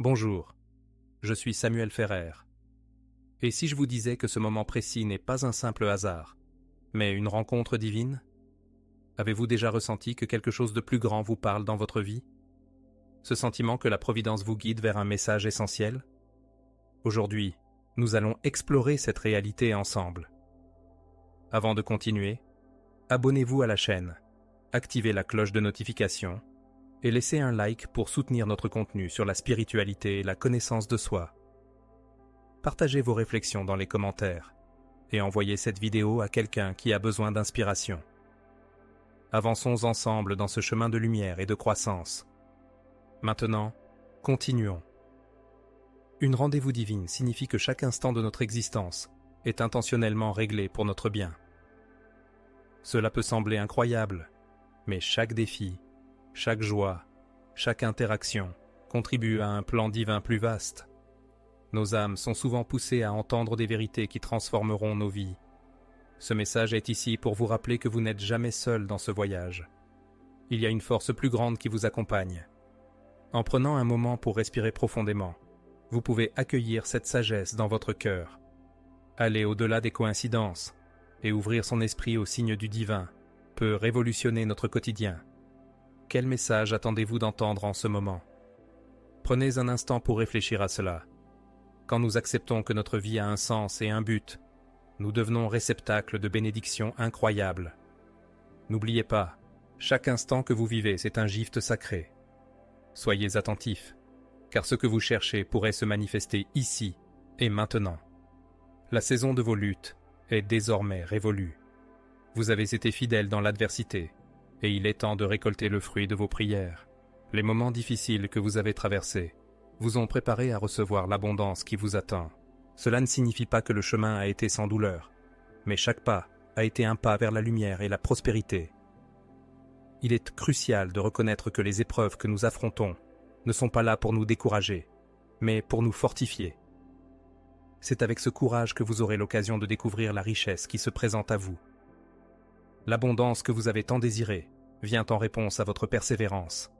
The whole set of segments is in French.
Bonjour, je suis Samuel Ferrer. Et si je vous disais que ce moment précis n'est pas un simple hasard, mais une rencontre divine? Avez-vous déjà ressenti que quelque chose de plus grand vous parle dans votre vie? Ce sentiment que la Providence vous guide vers un message essentiel? Aujourd'hui, nous allons explorer cette réalité ensemble. Avant de continuer, abonnez-vous à la chaîne, activez la cloche de notification et laissez un like pour soutenir notre contenu sur la spiritualité et la connaissance de soi. Partagez vos réflexions dans les commentaires et envoyez cette vidéo à quelqu'un qui a besoin d'inspiration. Avançons ensemble dans ce chemin de lumière et de croissance. Maintenant, continuons. Une rendez-vous divine signifie que chaque instant de notre existence est intentionnellement réglé pour notre bien. Cela peut sembler incroyable, mais chaque défi, chaque joie, chaque interaction contribue à un plan divin plus vaste. Nos âmes sont souvent poussées à entendre des vérités qui transformeront nos vies. Ce message est ici pour vous rappeler que vous n'êtes jamais seul dans ce voyage. Il y a une force plus grande qui vous accompagne. En prenant un moment pour respirer profondément, vous pouvez accueillir cette sagesse dans votre cœur. Aller au-delà des coïncidences et ouvrir son esprit aux signes du divin peut révolutionner notre quotidien. Quel message attendez-vous d'entendre en ce moment? Prenez un instant pour réfléchir à cela. Quand nous acceptons que notre vie a un sens et un but, nous devenons réceptacles de bénédictions incroyables. N'oubliez pas, chaque instant que vous vivez, c'est un gifte sacré. Soyez attentifs, car ce que vous cherchez pourrait se manifester ici et maintenant. La saison de vos luttes est désormais révolue. Vous avez été fidèles dans l'adversité, et il est temps de récolter le fruit de vos prières. Les moments difficiles que vous avez traversés vous ont préparé à recevoir l'abondance qui vous attend. Cela ne signifie pas que le chemin a été sans douleur, mais chaque pas a été un pas vers la lumière et la prospérité. Il est crucial de reconnaître que les épreuves que nous affrontons ne sont pas là pour nous décourager, mais pour nous fortifier. C'est avec ce courage que vous aurez l'occasion de découvrir la richesse qui se présente à vous. L'abondance que vous avez tant désirée vient en réponse à votre persévérance.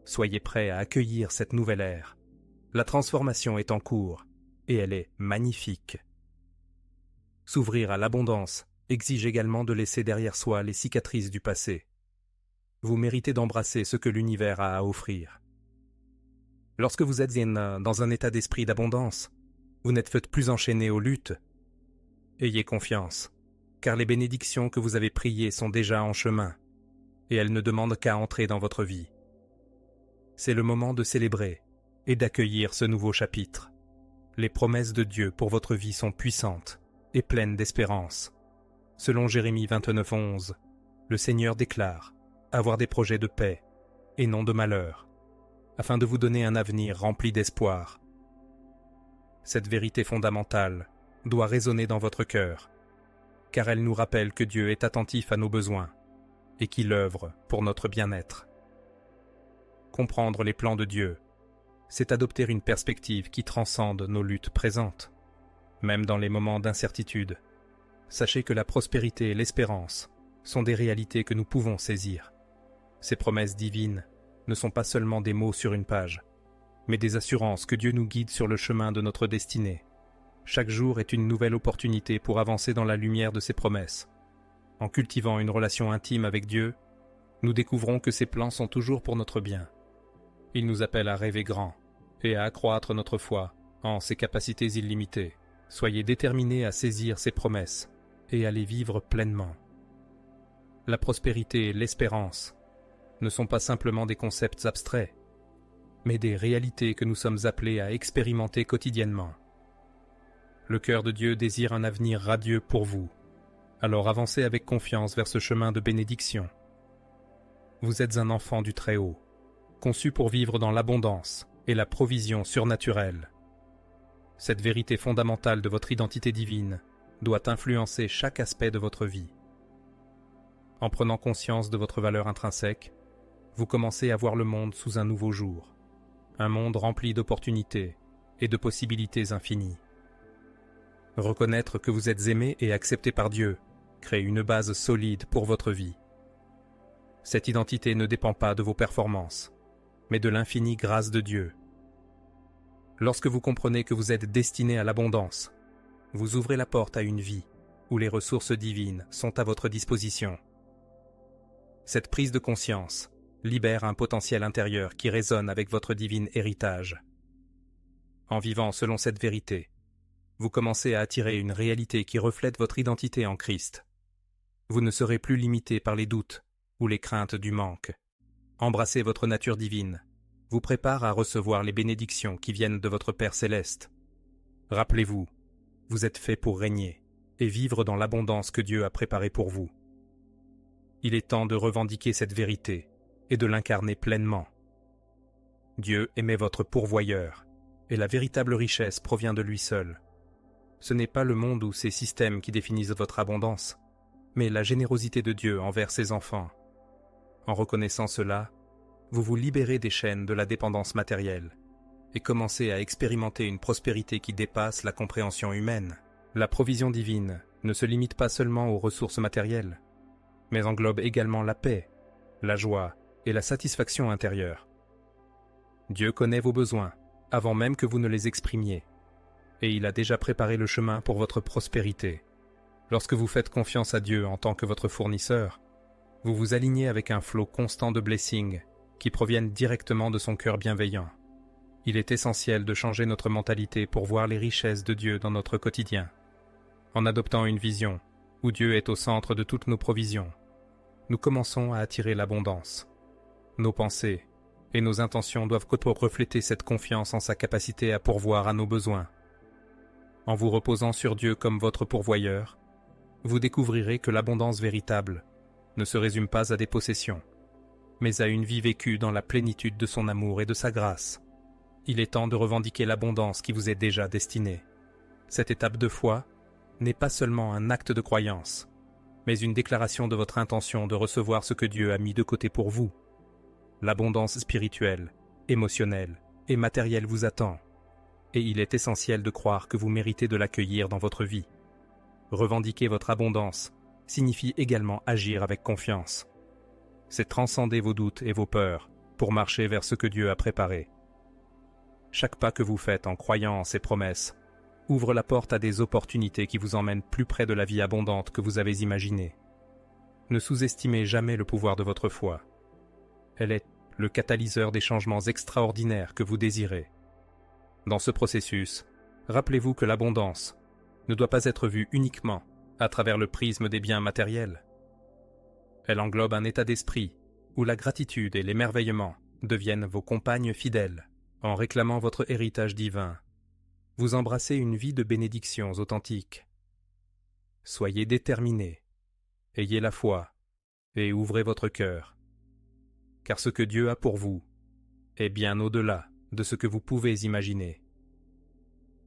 Soyez prêts à accueillir cette nouvelle ère. La transformation est en cours et elle est magnifique. S'ouvrir à l'abondance exige également de laisser derrière soi les cicatrices du passé. Vous méritez d'embrasser ce que l'univers a à offrir. Lorsque vous êtes dans un état d'esprit d'abondance, vous n'êtes plus enchaîné aux luttes. Ayez confiance, car les bénédictions que vous avez priées sont déjà en chemin, et elles ne demandent qu'à entrer dans votre vie. C'est le moment de célébrer et d'accueillir ce nouveau chapitre. Les promesses de Dieu pour votre vie sont puissantes et pleines d'espérance. Selon Jérémie 29:11, le Seigneur déclare avoir des projets de paix et non de malheur, afin de vous donner un avenir rempli d'espoir. Cette vérité fondamentale doit résonner dans votre cœur, car elle nous rappelle que Dieu est attentif à nos besoins et qu'il œuvre pour notre bien-être. Comprendre les plans de Dieu, c'est adopter une perspective qui transcende nos luttes présentes. Même dans les moments d'incertitude, sachez que la prospérité et l'espérance sont des réalités que nous pouvons saisir. Ces promesses divines ne sont pas seulement des mots sur une page, mais des assurances que Dieu nous guide sur le chemin de notre destinée. Chaque jour est une nouvelle opportunité pour avancer dans la lumière de ses promesses. En cultivant une relation intime avec Dieu, nous découvrons que ses plans sont toujours pour notre bien. Il nous appelle à rêver grand et à accroître notre foi en ses capacités illimitées. Soyez déterminés à saisir ses promesses et à les vivre pleinement. La prospérité et l'espérance ne sont pas simplement des concepts abstraits, mais des réalités que nous sommes appelés à expérimenter quotidiennement. Le cœur de Dieu désire un avenir radieux pour vous, alors avancez avec confiance vers ce chemin de bénédiction. Vous êtes un enfant du Très-Haut, conçu pour vivre dans l'abondance et la provision surnaturelle. Cette vérité fondamentale de votre identité divine doit influencer chaque aspect de votre vie. En prenant conscience de votre valeur intrinsèque, vous commencez à voir le monde sous un nouveau jour, un monde rempli d'opportunités et de possibilités infinies. Reconnaître que vous êtes aimé et accepté par Dieu crée une base solide pour votre vie. Cette identité ne dépend pas de vos performances, mais de l'infinie grâce de Dieu. Lorsque vous comprenez que vous êtes destiné à l'abondance, vous ouvrez la porte à une vie où les ressources divines sont à votre disposition. Cette prise de conscience libère un potentiel intérieur qui résonne avec votre divin héritage. En vivant selon cette vérité, vous commencez à attirer une réalité qui reflète votre identité en Christ. Vous ne serez plus limité par les doutes ou les craintes du manque. Embrasser votre nature divine vous prépare à recevoir les bénédictions qui viennent de votre Père céleste. Rappelez-vous, vous êtes fait pour régner et vivre dans l'abondance que Dieu a préparée pour vous. Il est temps de revendiquer cette vérité et de l'incarner pleinement. Dieu est votre pourvoyeur, et la véritable richesse provient de lui seul. Ce n'est pas le monde ou ses systèmes qui définissent votre abondance, mais la générosité de Dieu envers ses enfants. En reconnaissant cela, vous vous libérez des chaînes de la dépendance matérielle et commencez à expérimenter une prospérité qui dépasse la compréhension humaine. La provision divine ne se limite pas seulement aux ressources matérielles, mais englobe également la paix, la joie et la satisfaction intérieure. Dieu connaît vos besoins avant même que vous ne les exprimiez, et il a déjà préparé le chemin pour votre prospérité. Lorsque vous faites confiance à Dieu en tant que votre fournisseur, vous vous alignez avec un flot constant de blessings qui proviennent directement de son cœur bienveillant. Il est essentiel de changer notre mentalité pour voir les richesses de Dieu dans notre quotidien. En adoptant une vision où Dieu est au centre de toutes nos provisions, nous commençons à attirer l'abondance. Nos pensées et nos intentions doivent refléter cette confiance en sa capacité à pourvoir à nos besoins. En vous reposant sur Dieu comme votre pourvoyeur, vous découvrirez que l'abondance véritable ne se résume pas à des possessions, mais à une vie vécue dans la plénitude de son amour et de sa grâce. Il est temps de revendiquer l'abondance qui vous est déjà destinée. Cette étape de foi n'est pas seulement un acte de croyance, mais une déclaration de votre intention de recevoir ce que Dieu a mis de côté pour vous. L'abondance spirituelle, émotionnelle et matérielle vous attend, et il est essentiel de croire que vous méritez de l'accueillir dans votre vie. Revendiquer votre abondance signifie également agir avec confiance. C'est transcender vos doutes et vos peurs pour marcher vers ce que Dieu a préparé. Chaque pas que vous faites en croyant en ses promesses ouvre la porte à des opportunités qui vous emmènent plus près de la vie abondante que vous avez imaginée. Ne sous-estimez jamais le pouvoir de votre foi. Elle est le catalyseur des changements extraordinaires que vous désirez. Dans ce processus, rappelez-vous que l'abondance ne doit pas être vue uniquement à travers le prisme des biens matériels. Elle englobe un état d'esprit où la gratitude et l'émerveillement deviennent vos compagnes fidèles. En réclamant votre héritage divin, vous embrassez une vie de bénédictions authentiques. Soyez déterminés, ayez la foi et ouvrez votre cœur, car ce que Dieu a pour vous est bien au-delà de ce que vous pouvez imaginer.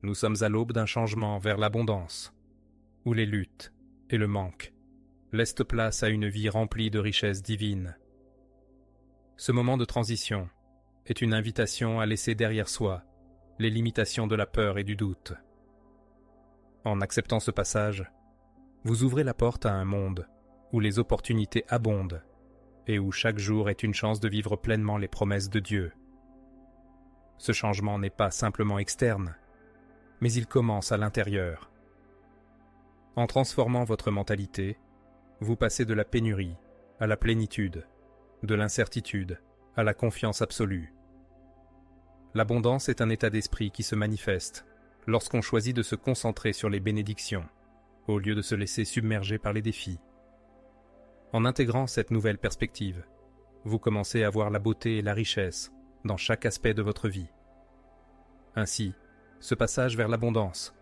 Nous sommes à l'aube d'un changement vers l'abondance, où les luttes et le manque laissent place à une vie remplie de richesses divines. Ce moment de transition est une invitation à laisser derrière soi les limitations de la peur et du doute. En acceptant ce passage, vous ouvrez la porte à un monde où les opportunités abondent et où chaque jour est une chance de vivre pleinement les promesses de Dieu. Ce changement n'est pas simplement externe, mais il commence à l'intérieur. En transformant votre mentalité, vous passez de la pénurie à la plénitude, de l'incertitude à la confiance absolue. L'abondance est un état d'esprit qui se manifeste lorsqu'on choisit de se concentrer sur les bénédictions, au lieu de se laisser submerger par les défis. En intégrant cette nouvelle perspective, vous commencez à voir la beauté et la richesse dans chaque aspect de votre vie. Ainsi, ce passage vers l'abondance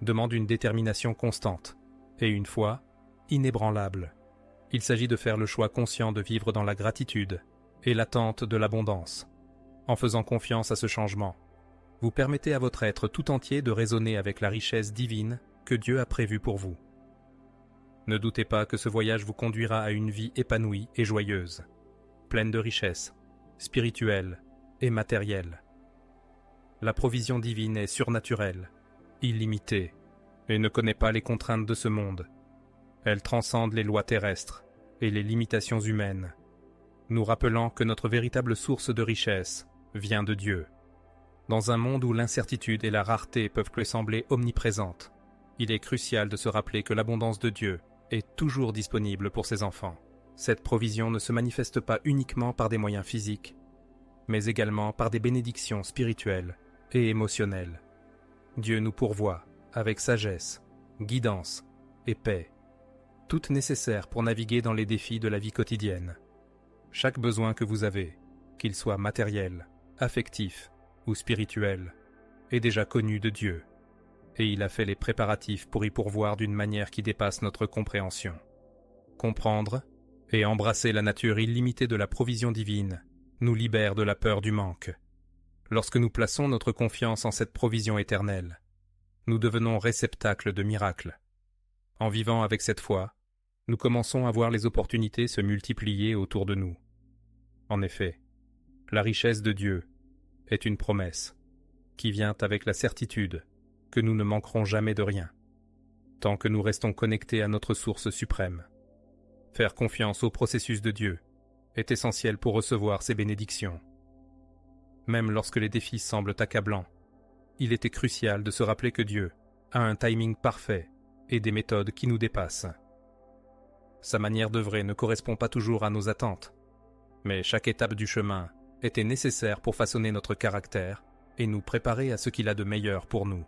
demande une détermination constante et une foi inébranlable. Il s'agit de faire le choix conscient de vivre dans la gratitude et l'attente de l'abondance. En faisant confiance à ce changement, vous permettez à votre être tout entier de résonner avec la richesse divine que Dieu a prévue pour vous. Ne doutez pas que ce voyage vous conduira à une vie épanouie et joyeuse, pleine de richesses, spirituelles et matérielles. La provision divine est surnaturelle, illimitée, et ne connaît pas les contraintes de ce monde. Elle transcende les lois terrestres et les limitations humaines, nous rappelant que notre véritable source de richesse vient de Dieu. Dans un monde où l'incertitude et la rareté peuvent lui sembler omniprésentes, il est crucial de se rappeler que l'abondance de Dieu est toujours disponible pour ses enfants. Cette provision ne se manifeste pas uniquement par des moyens physiques, mais également par des bénédictions spirituelles et émotionnelles. Dieu nous pourvoit avec sagesse, guidance et paix, toutes nécessaires pour naviguer dans les défis de la vie quotidienne. Chaque besoin que vous avez, qu'il soit matériel, affectif ou spirituel, est déjà connu de Dieu, et il a fait les préparatifs pour y pourvoir d'une manière qui dépasse notre compréhension. Comprendre et embrasser la nature illimitée de la provision divine nous libère de la peur du manque. Lorsque nous plaçons notre confiance en cette provision éternelle, nous devenons réceptacles de miracles. En vivant avec cette foi, nous commençons à voir les opportunités se multiplier autour de nous. En effet, la richesse de Dieu est une promesse qui vient avec la certitude que nous ne manquerons jamais de rien, tant que nous restons connectés à notre source suprême. Faire confiance au processus de Dieu est essentiel pour recevoir ses bénédictions. Même lorsque les défis semblent accablants, il était crucial de se rappeler que Dieu a un timing parfait et des méthodes qui nous dépassent. Sa manière d'œuvrer ne correspond pas toujours à nos attentes, mais chaque étape du chemin était nécessaire pour façonner notre caractère et nous préparer à ce qu'il a de meilleur pour nous.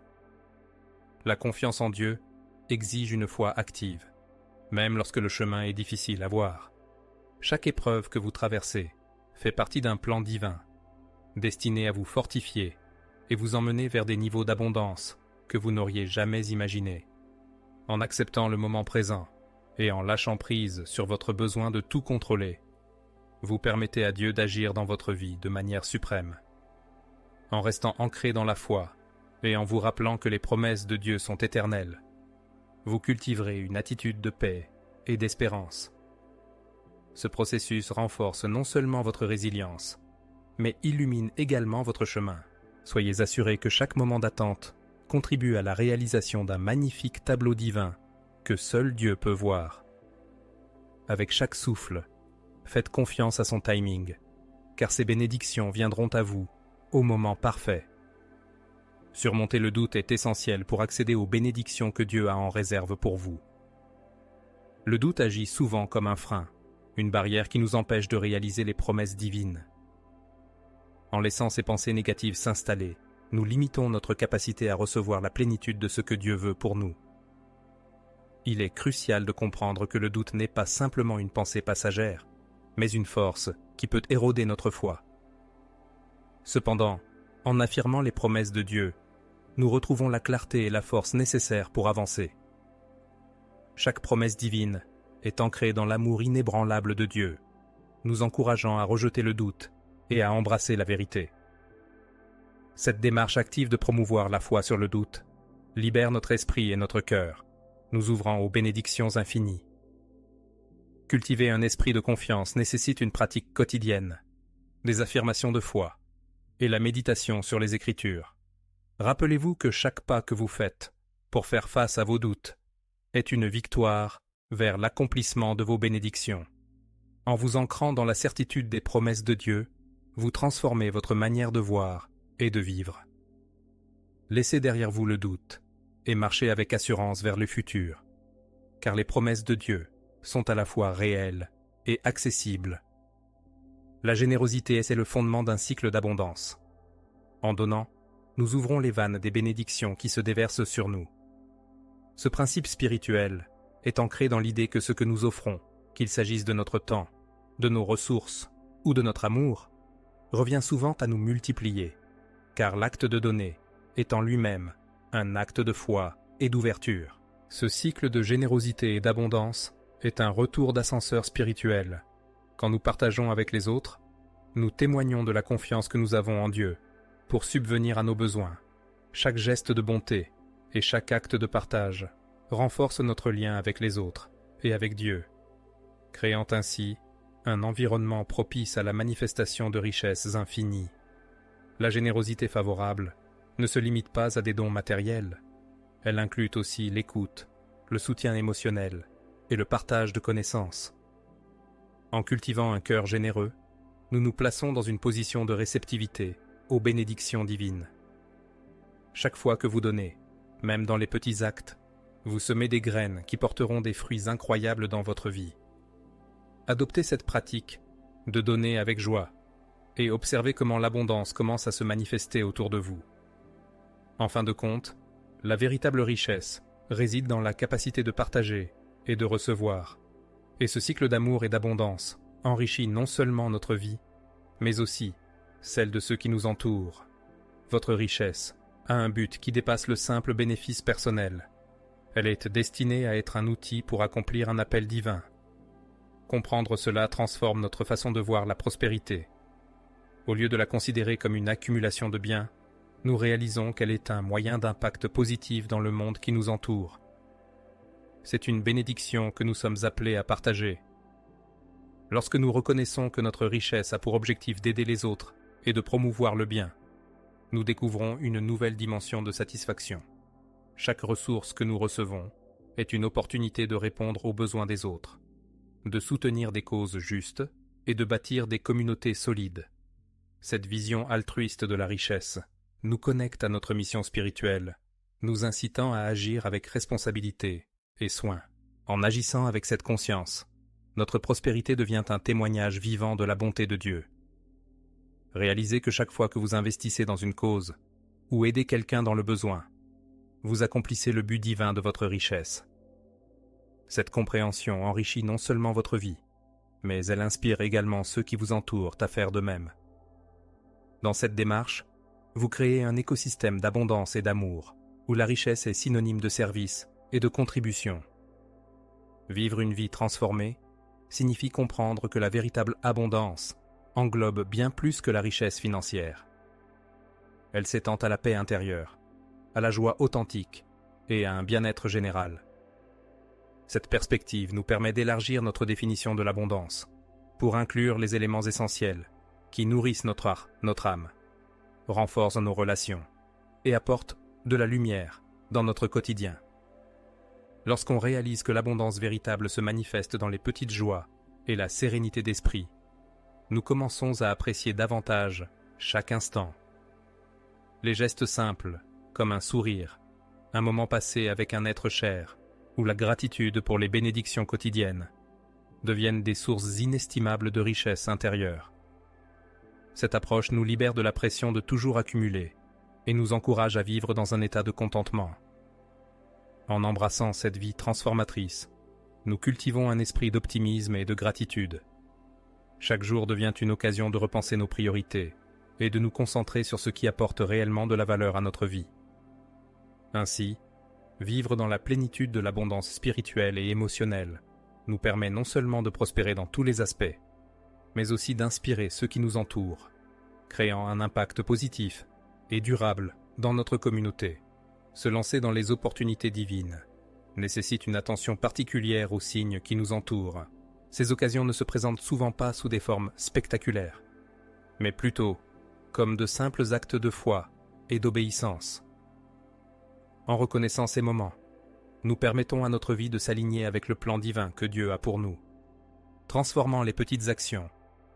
La confiance en Dieu exige une foi active, même lorsque le chemin est difficile à voir. Chaque épreuve que vous traversez fait partie d'un plan divin, destiné à vous fortifier et vous emmener vers des niveaux d'abondance que vous n'auriez jamais imaginés. En acceptant le moment présent et en lâchant prise sur votre besoin de tout contrôler, vous permettez à Dieu d'agir dans votre vie de manière suprême. En restant ancré dans la foi et en vous rappelant que les promesses de Dieu sont éternelles, vous cultiverez une attitude de paix et d'espérance. Ce processus renforce non seulement votre résilience, mais illumine également votre chemin. Soyez assurés que chaque moment d'attente contribue à la réalisation d'un magnifique tableau divin que seul Dieu peut voir. Avec chaque souffle, faites confiance à son timing, car ses bénédictions viendront à vous au moment parfait. Surmonter le doute est essentiel pour accéder aux bénédictions que Dieu a en réserve pour vous. Le doute agit souvent comme un frein, une barrière qui nous empêche de réaliser les promesses divines. En laissant ces pensées négatives s'installer, nous limitons notre capacité à recevoir la plénitude de ce que Dieu veut pour nous. Il est crucial de comprendre que le doute n'est pas simplement une pensée passagère, mais une force qui peut éroder notre foi. Cependant, en affirmant les promesses de Dieu, nous retrouvons la clarté et la force nécessaires pour avancer. Chaque promesse divine est ancrée dans l'amour inébranlable de Dieu, nous encourageant à rejeter le doute et à embrasser la vérité. Cette démarche active de promouvoir la foi sur le doute libère notre esprit et notre cœur, nous ouvrant aux bénédictions infinies. Cultiver un esprit de confiance nécessite une pratique quotidienne, des affirmations de foi et la méditation sur les Écritures. Rappelez-vous que chaque pas que vous faites pour faire face à vos doutes est une victoire vers l'accomplissement de vos bénédictions. En vous ancrant dans la certitude des promesses de Dieu, vous transformez votre manière de voir et de vivre. Laissez derrière vous le doute et marchez avec assurance vers le futur, car les promesses de Dieu sont à la fois réelles et accessibles. La générosité est le fondement d'un cycle d'abondance. En donnant, nous ouvrons les vannes des bénédictions qui se déversent sur nous. Ce principe spirituel est ancré dans l'idée que ce que nous offrons, qu'il s'agisse de notre temps, de nos ressources ou de notre amour, revient souvent à nous multiplier, car l'acte de donner est en lui-même un acte de foi et d'ouverture. Ce cycle de générosité et d'abondance est un retour d'ascenseur spirituel. Quand nous partageons avec les autres, nous témoignons de la confiance que nous avons en Dieu pour subvenir à nos besoins. Chaque geste de bonté et chaque acte de partage renforce notre lien avec les autres et avec Dieu, créant ainsi un environnement propice à la manifestation de richesses infinies. La générosité favorable ne se limite pas à des dons matériels, elle inclut aussi l'écoute, le soutien émotionnel et le partage de connaissances. En cultivant un cœur généreux, nous nous plaçons dans une position de réceptivité aux bénédictions divines. Chaque fois que vous donnez, même dans les petits actes, vous semez des graines qui porteront des fruits incroyables dans votre vie. Adoptez cette pratique de donner avec joie et observez comment l'abondance commence à se manifester autour de vous. En fin de compte, la véritable richesse réside dans la capacité de partager et de recevoir. Et ce cycle d'amour et d'abondance enrichit non seulement notre vie, mais aussi celle de ceux qui nous entourent. Votre richesse a un but qui dépasse le simple bénéfice personnel. Elle est destinée à être un outil pour accomplir un appel divin. Comprendre cela transforme notre façon de voir la prospérité. Au lieu de la considérer comme une accumulation de biens, nous réalisons qu'elle est un moyen d'impact positif dans le monde qui nous entoure. C'est une bénédiction que nous sommes appelés à partager. Lorsque nous reconnaissons que notre richesse a pour objectif d'aider les autres et de promouvoir le bien, nous découvrons une nouvelle dimension de satisfaction. Chaque ressource que nous recevons est une opportunité de répondre aux besoins des autres, de soutenir des causes justes et de bâtir des communautés solides. Cette vision altruiste de la richesse nous connecte à notre mission spirituelle, nous incitant à agir avec responsabilité et soin. En agissant avec cette conscience, notre prospérité devient un témoignage vivant de la bonté de Dieu. Réalisez que chaque fois que vous investissez dans une cause ou aidez quelqu'un dans le besoin, vous accomplissez le but divin de votre richesse. Cette compréhension enrichit non seulement votre vie, mais elle inspire également ceux qui vous entourent à faire de même. Dans cette démarche, vous créez un écosystème d'abondance et d'amour, où la richesse est synonyme de service et de contribution. Vivre une vie transformée signifie comprendre que la véritable abondance englobe bien plus que la richesse financière. Elle s'étend à la paix intérieure, à la joie authentique et à un bien-être général. Cette perspective nous permet d'élargir notre définition de l'abondance pour inclure les éléments essentiels qui nourrissent notre âme, renforcent nos relations et apportent de la lumière dans notre quotidien. Lorsqu'on réalise que l'abondance véritable se manifeste dans les petites joies et la sérénité d'esprit, nous commençons à apprécier davantage chaque instant. Les gestes simples, comme un sourire, un moment passé avec un être cher, ou la gratitude pour les bénédictions quotidiennes, deviennent des sources inestimables de richesse intérieure. Cette approche nous libère de la pression de toujours accumuler et nous encourage à vivre dans un état de contentement. En embrassant cette vie transformatrice, nous cultivons un esprit d'optimisme et de gratitude. Chaque jour devient une occasion de repenser nos priorités et de nous concentrer sur ce qui apporte réellement de la valeur à notre vie. Ainsi, vivre dans la plénitude de l'abondance spirituelle et émotionnelle nous permet non seulement de prospérer dans tous les aspects, mais aussi d'inspirer ceux qui nous entourent, créant un impact positif et durable dans notre communauté. Se lancer dans les opportunités divines nécessite une attention particulière aux signes qui nous entourent. Ces occasions ne se présentent souvent pas sous des formes spectaculaires, mais plutôt comme de simples actes de foi et d'obéissance. En reconnaissant ces moments, nous permettons à notre vie de s'aligner avec le plan divin que Dieu a pour nous, transformant les petites actions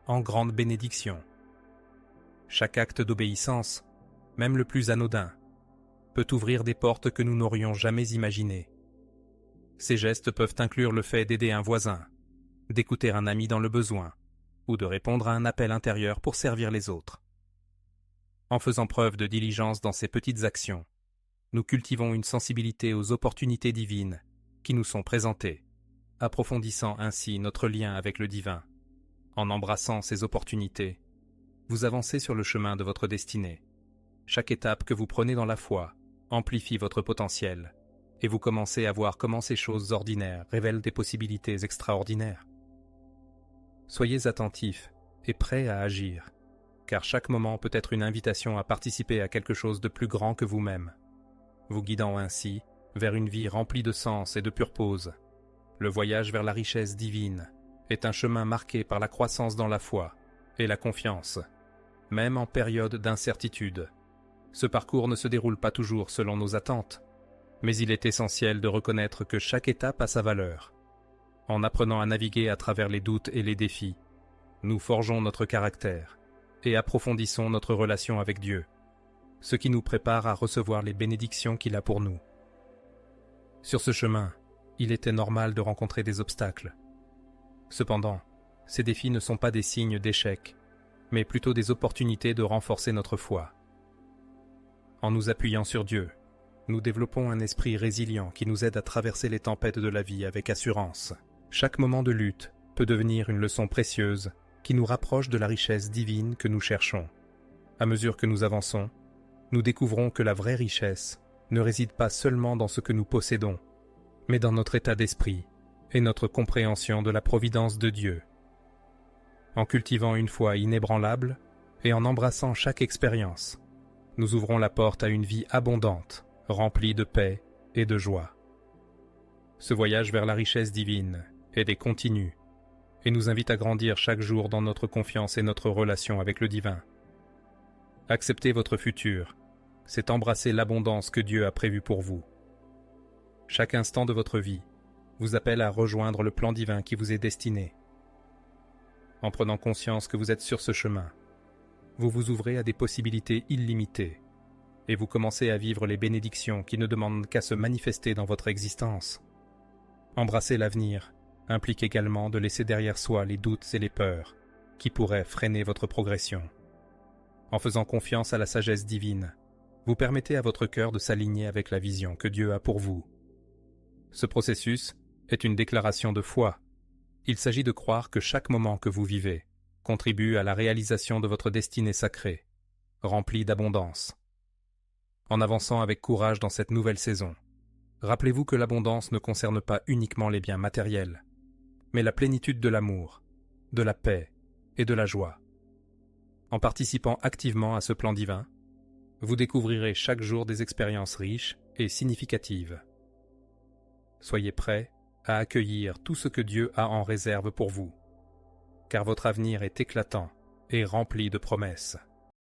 en grandes bénédictions. Chaque acte d'obéissance, même le plus anodin, peut ouvrir des portes que nous n'aurions jamais imaginées. Ces gestes peuvent inclure le fait d'aider un voisin, d'écouter un ami dans le besoin, ou de répondre à un appel intérieur pour servir les autres. En faisant preuve de diligence dans ces petites actions, nous cultivons une sensibilité aux opportunités divines qui nous sont présentées, approfondissant ainsi notre lien avec le divin. En embrassant ces opportunités, vous avancez sur le chemin de votre destinée. Chaque étape que vous prenez dans la foi amplifie votre potentiel, et vous commencez à voir comment ces choses ordinaires révèlent des possibilités extraordinaires. Soyez attentifs et prêts à agir, car chaque moment peut être une invitation à participer à quelque chose de plus grand que vous-même, vous guidant ainsi vers une vie remplie de sens et de purpose. Le voyage vers la richesse divine est un chemin marqué par la croissance dans la foi et la confiance, même en période d'incertitude. Ce parcours ne se déroule pas toujours selon nos attentes, mais il est essentiel de reconnaître que chaque étape a sa valeur. En apprenant à naviguer à travers les doutes et les défis, nous forgeons notre caractère et approfondissons notre relation avec Dieu, ce qui nous prépare à recevoir les bénédictions qu'il a pour nous. Sur ce chemin, il était normal de rencontrer des obstacles. Cependant, ces défis ne sont pas des signes d'échec, mais plutôt des opportunités de renforcer notre foi. En nous appuyant sur Dieu, nous développons un esprit résilient qui nous aide à traverser les tempêtes de la vie avec assurance. Chaque moment de lutte peut devenir une leçon précieuse qui nous rapproche de la richesse divine que nous cherchons. À mesure que nous avançons, nous découvrons que la vraie richesse ne réside pas seulement dans ce que nous possédons, mais dans notre état d'esprit et notre compréhension de la providence de Dieu. En cultivant une foi inébranlable et en embrassant chaque expérience, nous ouvrons la porte à une vie abondante, remplie de paix et de joie. Ce voyage vers la richesse divine est continu et nous invite à grandir chaque jour dans notre confiance et notre relation avec le divin. Accepter votre futur, c'est embrasser l'abondance que Dieu a prévue pour vous. Chaque instant de votre vie vous appelle à rejoindre le plan divin qui vous est destiné. En prenant conscience que vous êtes sur ce chemin, vous vous ouvrez à des possibilités illimitées et vous commencez à vivre les bénédictions qui ne demandent qu'à se manifester dans votre existence. Embrasser l'avenir implique également de laisser derrière soi les doutes et les peurs qui pourraient freiner votre progression. En faisant confiance à la sagesse divine, vous permettez à votre cœur de s'aligner avec la vision que Dieu a pour vous. Ce processus est une déclaration de foi. Il s'agit de croire que chaque moment que vous vivez contribue à la réalisation de votre destinée sacrée, remplie d'abondance. En avançant avec courage dans cette nouvelle saison, rappelez-vous que l'abondance ne concerne pas uniquement les biens matériels, mais la plénitude de l'amour, de la paix et de la joie. En participant activement à ce plan divin, vous découvrirez chaque jour des expériences riches et significatives. Soyez prêts à accueillir tout ce que Dieu a en réserve pour vous, car votre avenir est éclatant et rempli de promesses.